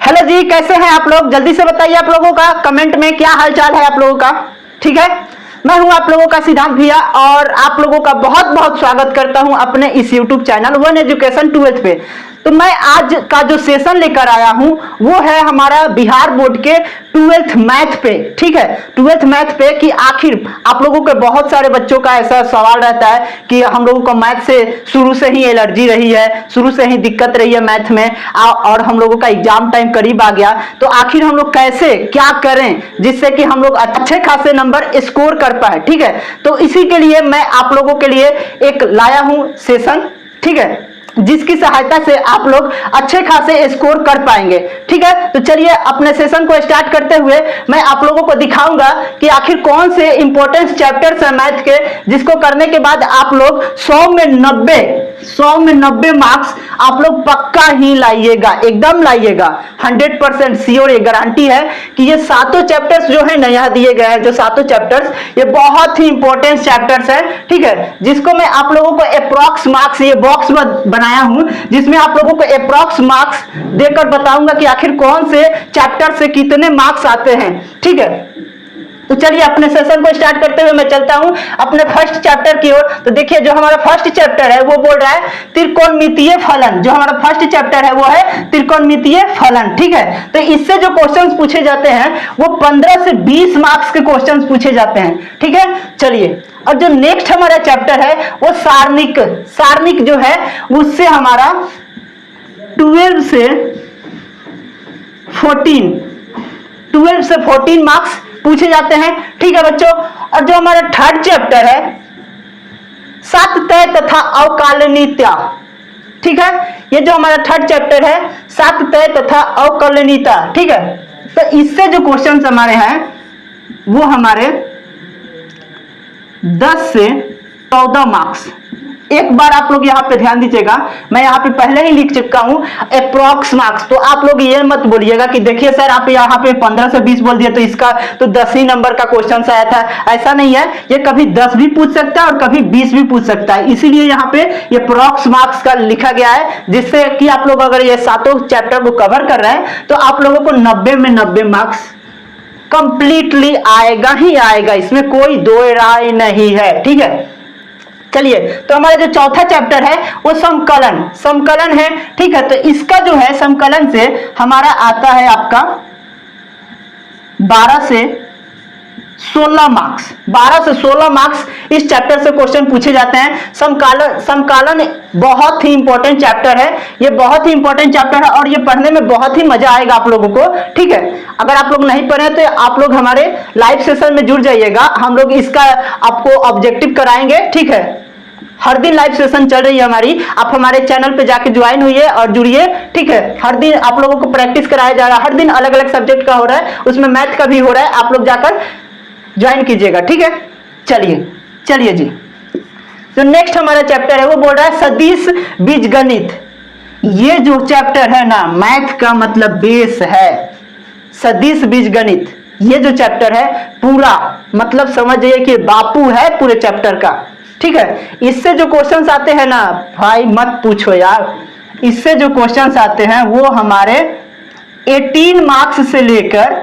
Hello जी, कैसे हैं आप लोग? जल्दी से बताइए आप लोगों का कमेंट में क्या हालचाल है आप लोगों का। ठीक है, मैं हूं आप लोगों का सिद्धांत भैया और आप लोगों का बहुत बहुत स्वागत करता हूं अपने इस YouTube channel one education 12th पे। तो मैं आज का जो सेशन लेकर आया हूं वो है हमारा बिहार बोर्ड के 12th मैथ पे। ठीक है, 12th मैथ पे कि आखिर आप लोगों के बहुत सारे बच्चों का ऐसा सवाल रहता है कि हम लोगों को मैथ से शुरू से ही एलर्जी रही है, शुरू से ही दिक्कत रही है मैथ में, और हम लोगों का एग्जाम टाइम करीब आ गया, तो आखिर हम लोग कैसे क्या करें जिससे कि हम लोग अच्छे खासे नंबर स्कोर कर पाए। ठीक है, तो इसी के लिए मैं आप लोगों के लिए एक लाया हूं सेशन, ठीक है, जिसकी सहायता से आप लोग अच्छे खासे स्कोर कर पाएंगे। ठीक है, तो चलिए अपने सेशन को स्टार्ट करते हुए मैं आप लोगों को दिखाऊंगा कि आखिर कौन से इंपॉर्टेंट चैप्टर्स हैं मैथ के जिसको करने के बाद आप लोग 100 में 90 मार्क्स आप लोग पक्का ही लाइएगा, एकदम लाइएगा, 100% श्योर, ये गारंटी है कि ये सातों चैप्टर्स जो है ना यहाँ दिए गए हैं, जो सातों चैप्टर्स ये बहुत ही इंपॉर्टेंट चैप्टर्स हैं। ठीक है, जिसको मैं आप लोगों को अप्रॉक्स मार्क्स ये बॉक्स बनाया हूं जिसमें आप लोगों को अप्रॉक्स मार्क्स देकर बताऊंगा कि आखिर कौन से चैप्टर से कितने मार्क्स आते हैं। ठीक है, तो चलिए अपने सेशन को स्टार्ट करते हुए मैं चलता हूं अपने फर्स्ट चैप्टर की ओर। तो देखिए जो हमारा फर्स्ट चैप्टर है वो बोल रहा है त्रिकोणमितीय फलन। जो हमारा फर्स्ट चैप्टर है वो है त्रिकोणमितीय फलन। ठीक है, तो इससे जो क्वेश्चंस पूछे जाते हैं वो 15 से 20 मार्क्स के क्वेश्चंस पूछे जाते हैं। ठीक है, चलिए, और जो नेक्स्ट हमारा चैप्टर है वो सारणिक जो है उससे हमारा 12 से 14 मार्क्स पूछे जाते हैं। ठीक है बच्चों, और जो हमारा थर्ड चैप्टर है सातत्य तथा अवकलनीयता। ठीक है, ये जो हमारा थर्ड चैप्टर है सातत्य तथा अवकलनीयता। ठीक है, तो इससे जो क्वेश्चंस हमारे हैं वो हमारे 10 से 14 मार्क्स। एक बार आप लोग यहाँ पे ध्यान दीजिएगा, मैं यहाँ पे पहले ही लिख चुका हूँ अप्रॉक्स मार्क्स। तो आप लोग ये मत बोलिएगा कि देखिए सर आप यहाँ पे 15 से 20 बोल दिए तो इसका तो 10 ही नंबर का क्वेश्चन आया था। ऐसा नहीं है, ये कभी 10 भी पूछ सकता है और कभी 20 भी पूछ सकता है, इसीलिए यहाँ पे ये अप्रॉक्स मार्क्स का लिखा गया है, जिससे कि आप लोग अगर ये सातों चैप्टर को कवर कर रहे हैं तो आप लोगों को 90 में 90 मार्क्स कंप्लीटली आएगा ही आएगा, इसमें कोई दो राय नहीं है। ठीक है, चलिए, तो हमारा जो चौथा चैप्टर है वो समकलन है। ठीक है, तो इसका जो है समकलन से हमारा आता है आपका 12 से 16 मार्क्स। 12 से 16 मार्क्स इस चैप्टर से क्वेश्चन पूछे जाते हैं। समकालन बहुत ही इंपॉर्टेंट चैप्टर है, ये बहुत ही इंपॉर्टेंट चैप्टर है और ये पढ़ने में बहुत ही मजा आएगा आप लोगों को। ठीक है, अगर आप लोग नहीं पढ़े तो आप लोग हमारे लाइव सेशन में जुड़ जाइएगा, हम लोग इसका आपको ऑब्जेक्टिव कराएंगे। ठीक है, हर दिन लाइव सेशन चल रही है हमारी, आप हमारे चैनल पे जाके ज्वाइन हुई और जुड़िए। ठीक है, हर दिन आप लोगों को प्रैक्टिस कराया जा रहा है, हर दिन अलग अलग सब्जेक्ट का हो रहा है, उसमें मैथ का भी हो रहा है, आप लोग जाकर ज्वाइन कीजिएगा। ठीक है, चलिए जी, जो नेक्स्ट हमारा चैप्टर है वो बोल रहा है सदिश बीजगणित। ये जो चैप्टर है ना मैथ का मतलब बेस है, सदिश बीजगणित। ये जो चैप्टर है पूरा मतलब समझिए कि बापू है पूरे चैप्टर का। ठीक है, इससे जो क्वेश्चंस आते हैं ना भाई मत पूछो यार, इससे जो क्वेश्चंस आते हैं वो हमारे 18 मार्क्स से लेकर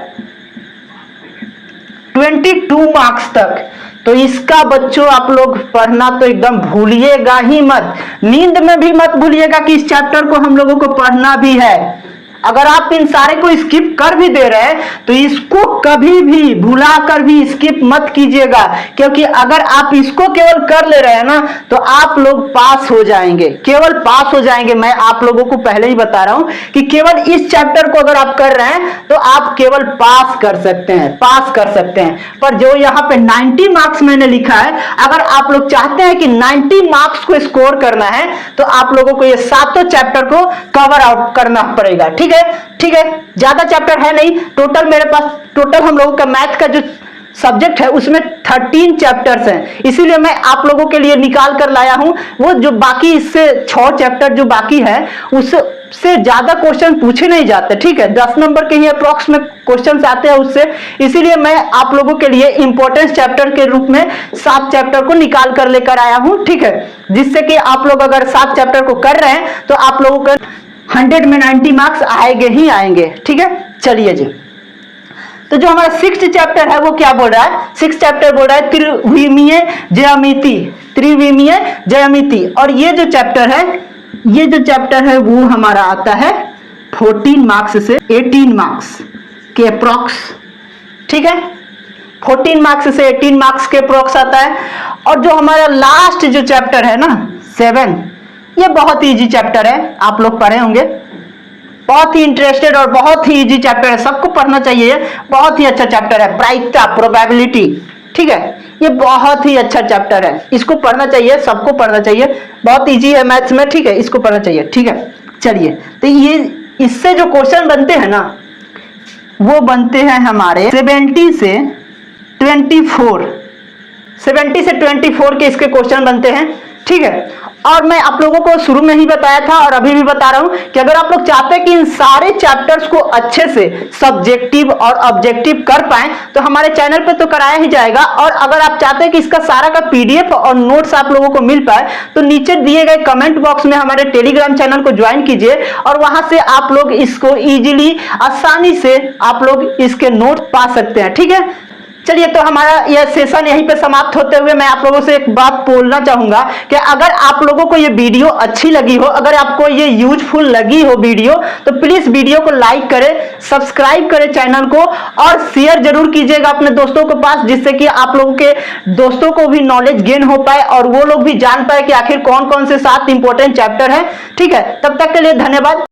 22 मार्क्स तक। तो इसका बच्चों आप लोग पढ़ना तो एकदम भूलिएगा ही मत, नींद में भी मत भूलिएगा कि इस चैप्टर को हम लोगों को पढ़ना भी है। अगर आप इन सारे को स्किप कर भी दे रहे हैं तो इसको कभी भी भुलाकर भी स्किप मत कीजिएगा, क्योंकि अगर आप इसको केवल कर ले रहे हैं ना तो आप लोग पास हो जाएंगे, केवल पास हो जाएंगे। मैं आप लोगों को पहले ही बता रहा हूं कि केवल इस चैप्टर को अगर आप कर रहे हैं तो आप केवल पास कर सकते हैं। पर जो यहाँ पे 90 मार्क्स मैंने लिखा है, अगर आप लोग चाहते हैं कि 90 मार्क्स को स्कोर करना है तो आप लोगों को ये सातों चैप्टर को कवर आउट करना पड़ेगा। ठीक है, ज्यादा चैप्टर है नहीं, टोटल मेरे पास हम लोगों का मैथ का जो सब्जेक्ट है उसमें 13 चैप्टर्स हैं, इसीलिए मैं आप लोगों के लिए निकाल कर लाया हूं। वो जो बाकी इससे 6 चैप्टर जो बाकी है उससे ज्यादा क्वेश्चन पूछे नहीं जाते। ठीक है, 10 नंबर के ही अप्रॉक्स में क्वेश्चन आते हैं उससे, इसीलिए मैं आप लोगों के लिए इंपॉर्टेंट चैप्टर के रूप में 7 चैप्टर को निकाल कर लेकर आया हूं। ठीक है, जिससे कि आप लोग अगर 7 चैप्टर को कर रहे हैं तो आप लोगों का 100 में 90 मार्क्स आएंगे ही आएंगे। ठीक है, चलिए जी। तो जो हमारा 6th चैप्टर है वो क्या बोल रहा है? 6th चैप्टर बोल रहा है त्रिविमीय ज्यामिति, त्रिविमीय ज्यामिति। और ये जो चैप्टर है वो हमारा आता है 14 मार्क्स से 18 मार्क्स के अप्रॉक्स। ठीक है, 14 मार्क्स से 18 मार्क्स के अप्रॉक्स आता है। और जो हमारा लास्ट जो चैप्टर है ना 7, ये बहुत ही इजी चैप्टर है, आप लोग पढ़े होंगे, बहुत ही इंटरेस्टेड और बहुत ही इजी चैप्टर है, सबको पढ़ना चाहिए। बहुत ही अच्छा चैप्टर है, प्रायिकता, प्रोबेबिलिटी। ठीक है, ये बहुत ही अच्छा चैप्टर है, इसको पढ़ना चाहिए, सबको पढ़ना चाहिए, बहुत इजी है मैथ्स में। ठीक है, इसको पढ़ना चाहिए। ठीक है, चलिए। तो ये इससे जो क्वेश्चन बनते हैं ना वो बनते हैं हमारे 70 से 24 के इसके क्वेश्चन बनते हैं। ठीक है, और मैं आप लोगों को शुरू में ही बताया था और अभी भी बता रहा हूं कि अगर आप लोग चाहते हैं कि इन सारे चैप्टर्स को अच्छे से सब्जेक्टिव और ऑब्जेक्टिव कर पाएं तो हमारे चैनल पे तो कराया ही जाएगा। और अगर आप चाहते हैं कि इसका सारा का पीडीएफ और नोट्स आप लोगों को मिल पाए तो नीचे दिए गए कमेंट बॉक्स में हमारे टेलीग्राम चैनल को ज्वाइन कीजिए और वहां से आप लोग इसको इजीली, आसानी से आप लोग इसके नोट्स पा सकते हैं। ठीक है, चलिए। तो हमारा यह सेशन यहीं पे समाप्त होते हुए मैं आप लोगों से एक बात बोलना चाहूंगा कि अगर आप लोगों को ये वीडियो अच्छी लगी हो, अगर आपको ये यूजफुल लगी हो वीडियो, तो प्लीज वीडियो को लाइक करें, सब्सक्राइब करें चैनल को और शेयर जरूर कीजिएगा अपने दोस्तों के पास, जिससे कि आप लोगों के दोस्तों को भी नॉलेज गेन हो पाए और वो लोग भी जान पाए कि आखिर कौन कौन से 7 इंपॉर्टेंट चैप्टर है। ठीक है, तब तक के लिए धन्यवाद।